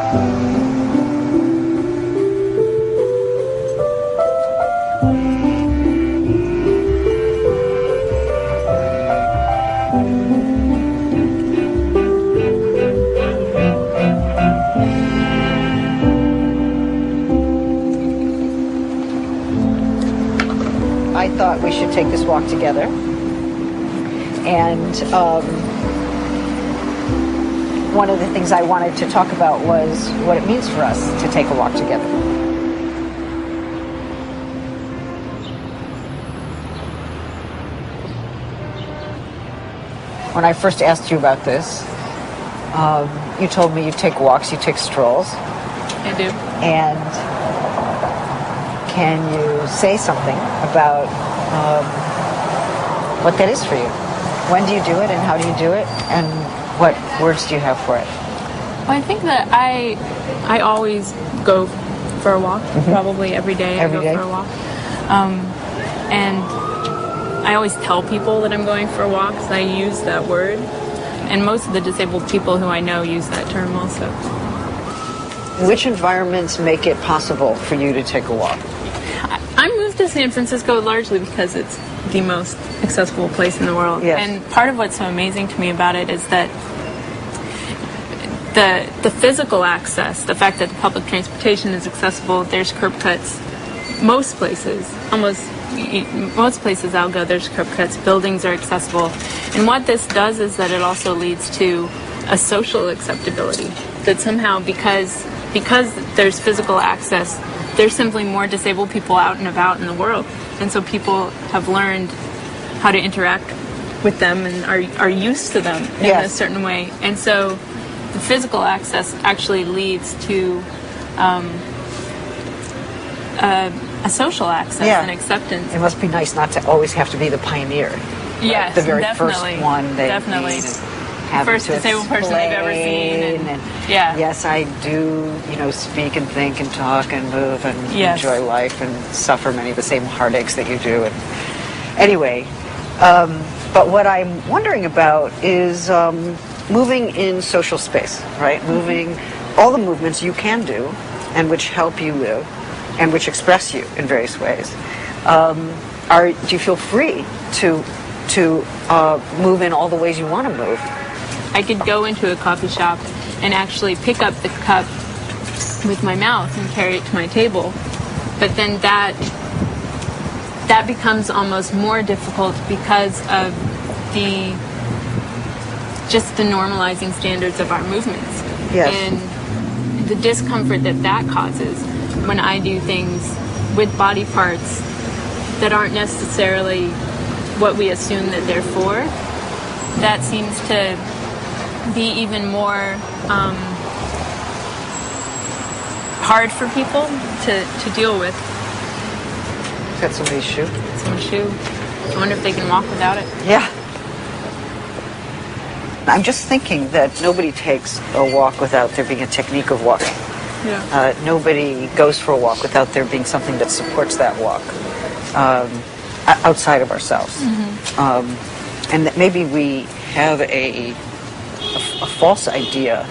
I thought we should take this walk together. And one of the things I wanted to talk about was what it means for us to take a walk together. When I first asked you about this, you told me you take walks, you take strolls. I do. And can you say something about what that is for you? When do you do it and how do you do it? And what words do you have for it? Well, I think that I always go for a walk, probably every day. I go for a walk. And I always tell people that I'm going for a walk, so I use that word. And most of the disabled people who I know use that term also. Which environments make it possible for you to take a walk? I moved to San Francisco largely because it's the most accessible place in the world. Yes. And part of what's so amazing to me about it is that the physical access, the fact that the public transportation is accessible, there's curb cuts. Most places, most places I'll go, there's curb cuts, buildings are accessible. And what this does is that it also leads to a social acceptability. That somehow, because there's physical access, there's simply more disabled people out and about in the world. And so people have learned how to interact with them and are used to them in a certain way. And so the physical access actually leads to a social access and acceptance. It must be nice not to always have to be the pioneer. Yes, the very definitely. first one they definitely. First disabled person they've ever seen. And yes, I do, speak and think and talk and move and enjoy life and suffer many of the same heartaches that you do. And anyway, but what I'm wondering about is moving in social space, right? Moving, all the movements you can do and which help you live and which express you in various ways. Do you feel free to move in all the ways you want to move? I could go into a coffee shop and actually pick up the cup with my mouth and carry it to my table. But then that becomes almost more difficult because of the normalizing standards of our movements. Yes. And the discomfort that causes when I do things with body parts that aren't necessarily what we assume that they're for, that seems to be even more hard for people to deal with. Is that somebody's shoe? Someone's shoe. I wonder if they can walk without it. Yeah. I'm just thinking that nobody takes a walk without there being a technique of walking. Yeah. Nobody goes for a walk without there being something that supports that walk outside of ourselves. Mm-hmm. And that maybe we have a false idea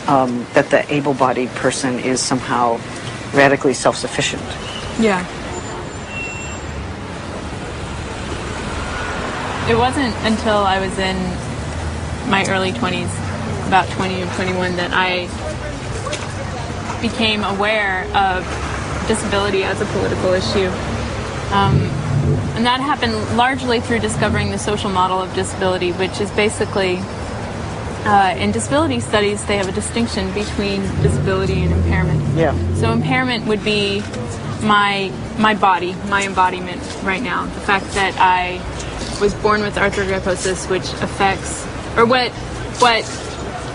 that the able-bodied person is somehow radically self-sufficient. Yeah. It wasn't until I was in my early 20s, about 20 or 21, that I became aware of disability as a political issue. And that happened largely through discovering the social model of disability, which is basically, in disability studies, they have a distinction between disability and impairment. Yeah. So impairment would be my body, my embodiment right now. The fact that I was born with arthrogryposis, which affects, or what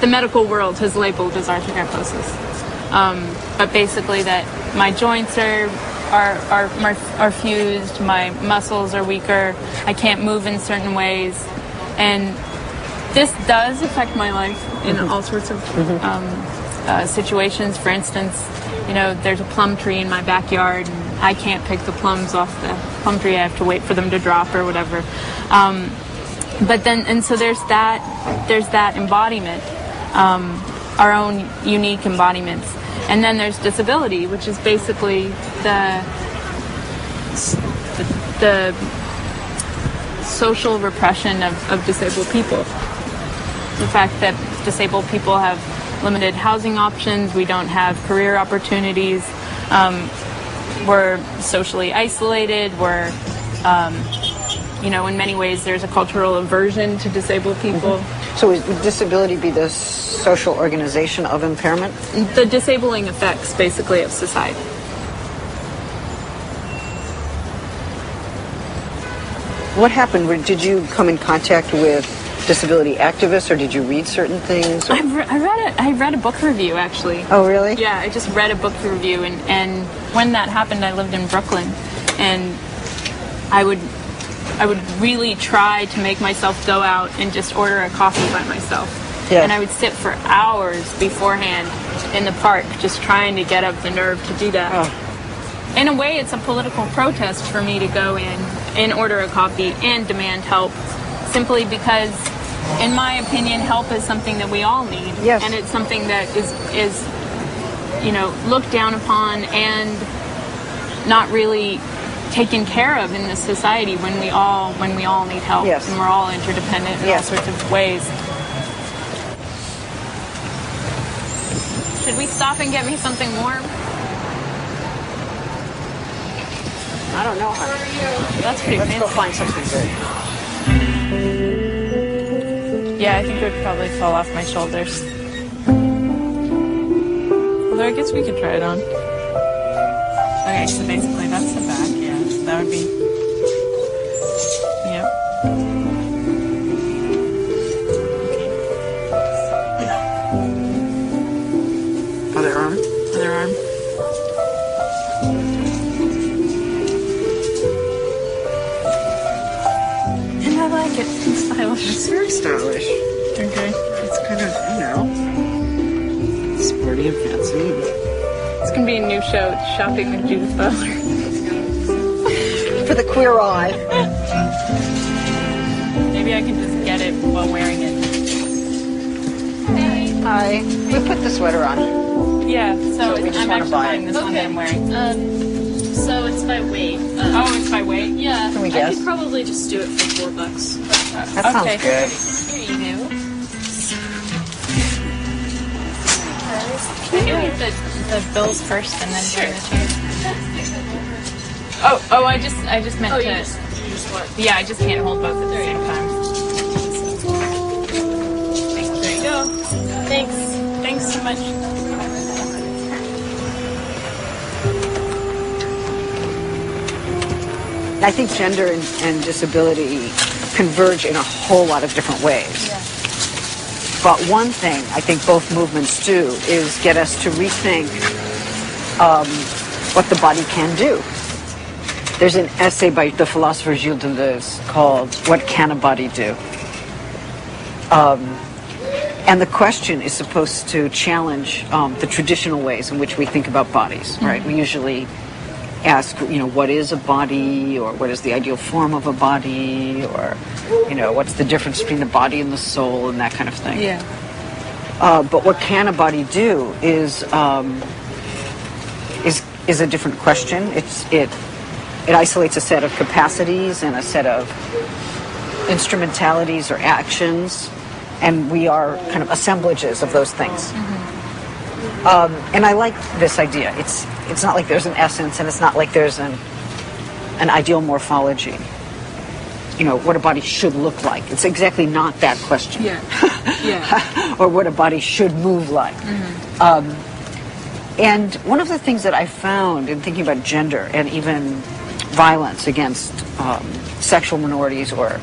the medical world has labeled as arthrogryposis. But basically that my joints are fused, my muscles are weaker, I can't move in certain ways, and this does affect my life in all sorts of situations. For instance, there's a plum tree in my backyard, and I can't pick the plums off the plum tree. I have to wait for them to drop or whatever. But then, and so there's that embodiment our own unique embodiments. And then there's disability, which is basically the social repression of disabled people. The fact that disabled people have limited housing options, we don't have career opportunities, we're socially isolated, we're, in many ways there's a cultural aversion to disabled people. Mm-hmm. So would disability be the social organization of impairment? The disabling effects, basically, of society. What happened? Did you come in contact with disability activists, or did you read certain things? I read a book review, actually. Oh, really? Yeah, I just read a book review, and when that happened, I lived in Brooklyn, and I would really try to make myself go out and just order a coffee by myself. Yes. And I would sit for hours beforehand in the park just trying to get up the nerve to do that. Oh. In a way, it's a political protest for me to go in and order a coffee and demand help, simply because, in my opinion, help is something that we all need. Yes. And it's something that is looked down upon and not really taken care of in this society when we all need help. Yes. And we're all interdependent in all sorts of ways. Should we stop and get me something warm? I don't know. How are you? That's pretty fancy. Let's go find something good. Yeah, I think it would probably fall off my shoulders. Although I guess we could try it on. Okay, so basically that's the back, yeah. So that would be... Yep. Okay. Other arm? Other arm. And I like it. It's stylish. It's very stylish. Okay. It's kind of, sporty and fancy. It's going to be a new show, Shopping with Judith Butler. For the queer eye. Maybe I can just get it while wearing it. Hey. Hi. We put the sweater on. Yeah, so we just I'm wanna actually buy wearing it. this one that I'm wearing. So it's by weight. Oh, it's by weight? Yeah. Can we I guess? could probably just do it for $4. That sounds Okay. good. Here you go. Can you eat the bills first and then bring the change? Oh, I just meant to. You just what? Yeah, I just can't hold both at the same time. There you go. Thanks. Thanks so much. I think gender and disability converge in a whole lot of different ways. Yeah. But one thing I think both movements do is get us to rethink what the body can do. There's an essay by the philosopher Gilles Deleuze called "What Can a Body Do?" And the question is supposed to challenge the traditional ways in which we think about bodies, right? We usually ask, what is a body, or what is the ideal form of a body, or, what's the difference between the body and the soul, and that kind of thing. Yeah. But what can a body do is a different question. It isolates a set of capacities and a set of instrumentalities or actions, and we are kind of assemblages of those things. And I like this idea. It's not like there's an essence, and it's not like there's an ideal morphology. What a body should look like. It's exactly not that question. Yeah. Yeah. Or what a body should move like. And one of the things that I found in thinking about gender and even violence against sexual minorities or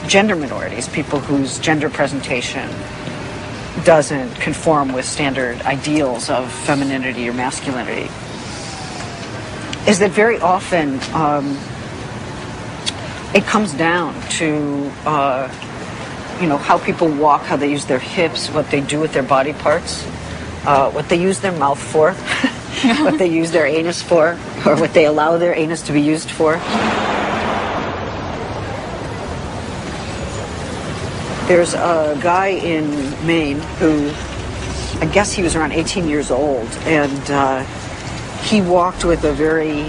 gender minorities, people whose gender presentation doesn't conform with standard ideals of femininity or masculinity, is that very often it comes down to how people walk, how they use their hips, what they do with their body parts, what they use their mouth for, what they use their anus for, or what they allow their anus to be used for. There's a guy in Maine who I guess he was around 18 years old, and he walked with a very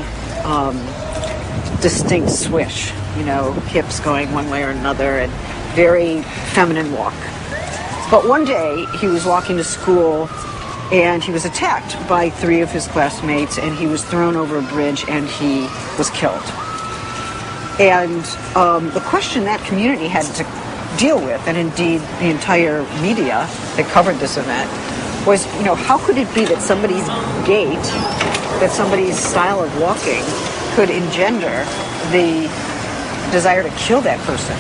distinct swish, hips going one way or another, and very feminine walk. But one day he was walking to school and he was attacked by 3 of his classmates, and he was thrown over a bridge and he was killed. And the question that community had to deal with, and indeed the entire media that covered this event, was, how could it be that somebody's gait, that somebody's style of walking could engender the desire to kill that person?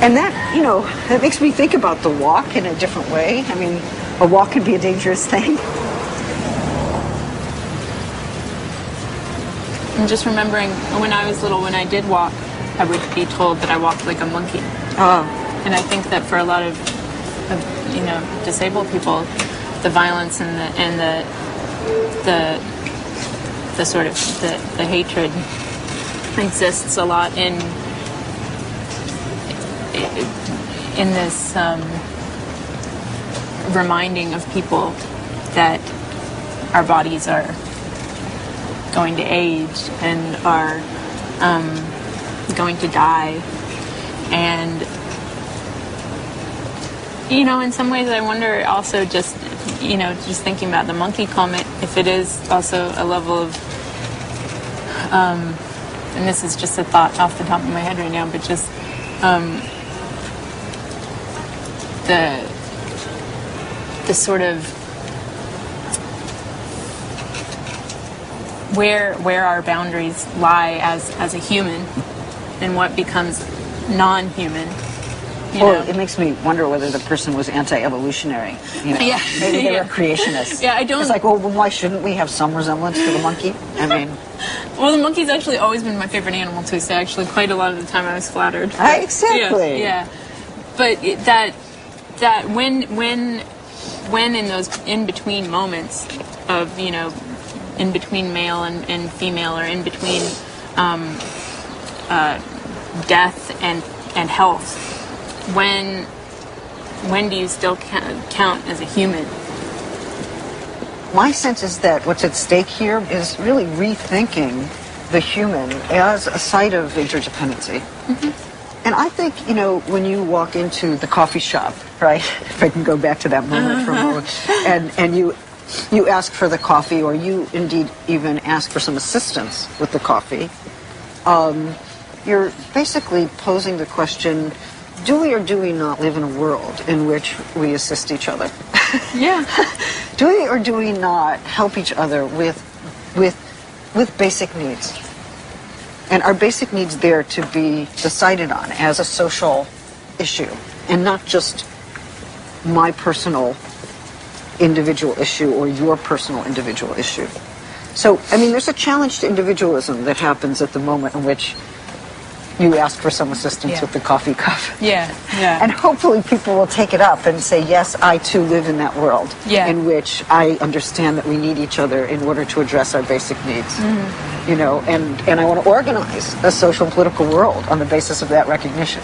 And that, that makes me think about the walk in a different way. I mean, a walk can be a dangerous thing. I'm just remembering when I was little, when I did walk, I would be told that I walked like a monkey. Oh. And I think that for a lot of disabled people, the violence and the sort of the hatred exists a lot in this reminding of people that our bodies are going to age and are going to die. And in some ways I wonder also just thinking about the monkey comment, if it is also a level of and this is just a thought off the top of my head right now, but just the sort of where our boundaries lie as a human and what becomes non-human. Well, it makes me wonder whether the person was anti-evolutionary. Yeah. Maybe they were creationists. Yeah, I don't. It's like, well, why shouldn't we have some resemblance to the monkey? I mean, well, the monkey's actually always been my favorite animal too. So actually, quite a lot of the time, I was flattered. Exactly. Yeah. But that when in those in between moments of in between male and female, or in between death and health, when do you still count as a human? My sense is that what's at stake here is really rethinking the human as a site of interdependency. Mm-hmm. And I think, when you walk into the coffee shop, right, if I can go back to that moment for a moment, and you ask for the coffee, or you indeed even ask for some assistance with the coffee, you're basically posing the question, do we or do we not live in a world in which we assist each other? Yeah. Do we or do we not help each other with basic needs? And are basic needs there to be decided on as a social issue, and not just my personal individual issue or your personal individual issue? So, there's a challenge to individualism that happens at the moment in which you ask for some assistance with the coffee cup. Yeah. And hopefully people will take it up and say, yes, I too live in that world in which I understand that we need each other in order to address our basic needs. Mm-hmm. And I want to organize a social and political world on the basis of that recognition.